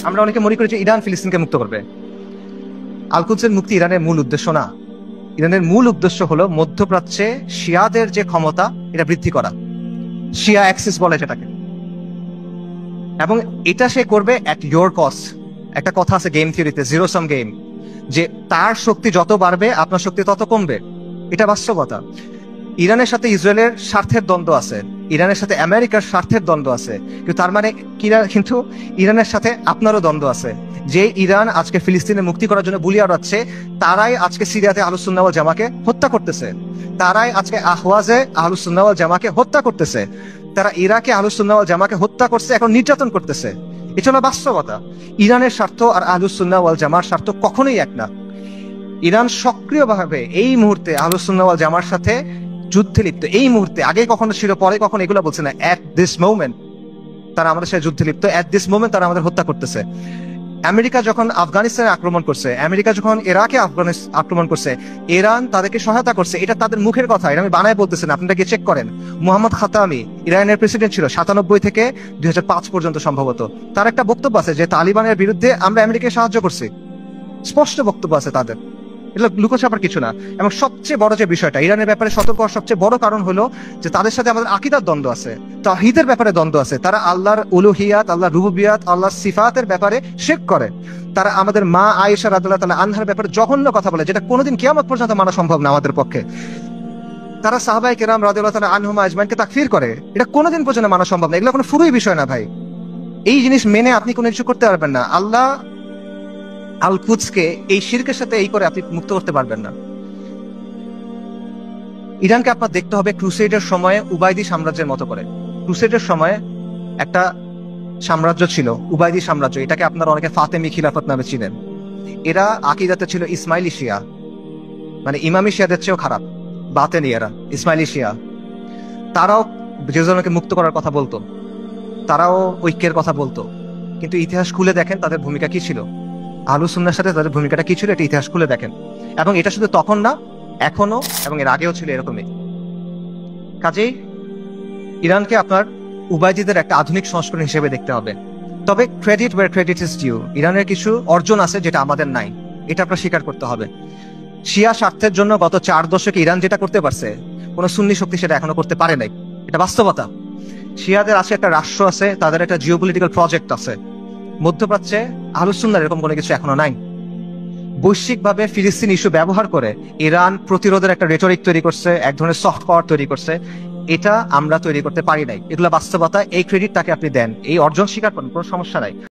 আমরা অনেকে মনে করি যে ইরান ফিলিস্তিনকে মুক্ত করবে। আল কুদসের মুক্তি ইরানের মূল উদ্দেশ্য না। ইরানের মূল উদ্দেশ্য হলো মধ্যপ্রাচ্যে শিয়াদের যে ক্ষমতা এটা বৃদ্ধি করা, শিয়া অ্যাক্সিস বলে যেটাকে, এবং এটা সে করবে অ্যাট ইয়োর কস্ট। একটা কথা আছে গেম থিওরিতে, জিরো সাম গেম, যে তার শক্তি যত বাড়বে আপনার শক্তি তত কমবে। এটা বাস্তবতা। ইরানের সাথে ইসরায়েলের স্বার্থের দ্বন্দ্ব আছে, ইরানের সাথে আমেরিকার স্বার্থের দ্বন্দ্ব আছে, কিন্তু তার মানে কিন্তু ইরানের সাথে আপনারও দ্বন্দ্ব আছে। যে ইরান আজকে ফিলিস্তিনের মুক্তি করার জন্য বুলি আওড়াচ্ছে, তারাই আজকে সিরিয়াতে আহলুস সুন্নাহ ওয়াল জামাকে হত্যা করতেছে, তারাই আজকে আহওয়াজে আহলুস সুন্নাহ ওয়াল জামাকে হত্যা করতেছে, তারা ইরাকে আহলুস সুন্নাহ ওয়াল জামাকে হত্যা করছে, এখন নির্যাতন করতেছে। এটা হলো বাস্তবতা। ইরানের স্বার্থ আর আহলুস সুন্নাহ ওয়াল জামার স্বার্থ কখনোই এক না। ইরান সক্রিয়ভাবে এই মুহূর্তে আহলুস সুন্নাহ ওয়াল জামার সাথে যুদ্ধে লিপ্ত। এই মুহূর্তে, আগে কখনো ছিল, পরে কখনো এগুলো বলছে না, এট দিস মোমেন্ট তারা আমাদের সাথে যুদ্ধে লিপ্ত, এট দিস মোমেন্ট তারা আমাদের হত্যা করতেছে। আমেরিকা যখন আফগানিস্তানে আক্রমণ করছে, আমেরিকা যখন ইরাকে আক্রমণ করছে, ইরান তাদেরকে সহায়তা করছে। এটা তাদের মুখের কথা, এটা আমি বানায় বলতেছেন, আপনারা গিয়ে চেক করেন। মোহাম্মদ খাতামি ইরানের প্রেসিডেন্ট ছিল 97 থেকে 2005 পর্যন্ত সম্ভবত। তার একটা বক্তব্য আছে যে তালিবানের বিরুদ্ধে আমরা আমেরিকাকে সাহায্য করছি, স্পষ্ট বক্তব্য আছে তাদের, এটা লুকোছাপার কিছু না। এবং সবচেয়ে বড় যে বিষয়টা, ইরানের ব্যাপারে সতর্ক হওয়ার সবচেয়ে বড় কারণ হলো যে তাদের সাথে আমাদের আকীদার দ্বন্দ্ব আছে, তাওহীদের ব্যাপারে দ্বন্দ্ব আছে। তারা আল্লাহর উলুহিয়াত, আল্লাহর রুবুবিয়াত, আল্লাহর সিফাতের ব্যাপারে শিরক করে। তারা আমাদের মা আয়েশা রাদিয়াল্লাহু তাআলা আনহার ব্যাপারে জঘন্য কথা বলে, যেটা কোনোদিন কিয়ামত পর্যন্ত মানা সম্ভব না আমাদের পক্ষে। তারা সাহাবায়ে কেরাম রাদিয়াল্লাহু তাআলা আনহুম আজমাইনকে তাকফির করে, এটা কোনোদিন পর্যন্ত মানা সম্ভব না। এগুলো কোনো ফুরুই বিষয় না ভাই। এই জিনিস মেনে আপনি কোনো কিছু করতে পারবেন না। আল্লাহ আল কুদসকে এই শিরকের সাথে এই করে আপনি মুক্ত করতে পারবেন না। ইরানকে আপনার দেখতে হবে ক্রুসেডের সময়ে উবাইদি সাম্রাজ্যের মতো করে। ক্রুসেডের সময়ে একটা সাম্রাজ্য ছিল, উবাইদি সাম্রাজ্য। এটাকে আপনারা অনেকে ফাতেমি খিলাফত নামে চিনেন। এরা আকীদাতে ছিল ইসমাইলি শিয়া, মানে ইমামি শিয়াদের চেয়েও খারাপ, বাতেনিয়ারা ইসমাইলি শিয়া। তারাও জেরুজালেমকে মুক্ত করার কথা বলতো, তারাও ঐক্যের কথা বলতো, কিন্তু ইতিহাস খুলে দেখেন তাদের ভূমিকা কি ছিল, আহলুস সুন্নাহর সাথে তাদের ভূমিকাটা কি ছিল, এটা ইতিহাস খুলে দেখেন। এবং এটা শুধু তখন না, এখনো এবং এর আগেও ছিল এরকমই। কাজেই ইরানকে আপনার উবাইদিদের একটা আধুনিক সংস্করণ হিসেবে দেখতে হবে। তবে credit where credit is due, ইরানের কিছু অর্জন আছে যেটা আমাদের নাই, এটা আপনার স্বীকার করতে হবে। শিয়া স্বার্থের জন্য গত 4 দশকে ইরান যেটা করতে পারছে, কোনো সুন্নি শক্তি সেটা এখনো করতে পারে নাই, এটা বাস্তবতা। শিয়াদের আছে একটা রাষ্ট্র আছে, তাদের একটা জিওপলিটিক্যাল প্রজেক্ট আছে। মধ্যপ্রাচ্যে আহলুস সুন্নাহর এরকম কোনো কিছু এখনো নাই। বৈশ্বিকভাবে ফিলিস্তিন ইস্যু ব্যবহার করে ইরান প্রতিরোধের একটা রেটরিক তৈরি করছে, এক ধরনের সফট পাওয়ার তৈরি করছে। এটা আমরা তৈরি করতে পারি নাই, এগুলো বাস্তবতা। এই ক্রেডিট তাকে আপনি দেন, এই অর্জন স্বীকার করেন, কোনো সমস্যা নাই।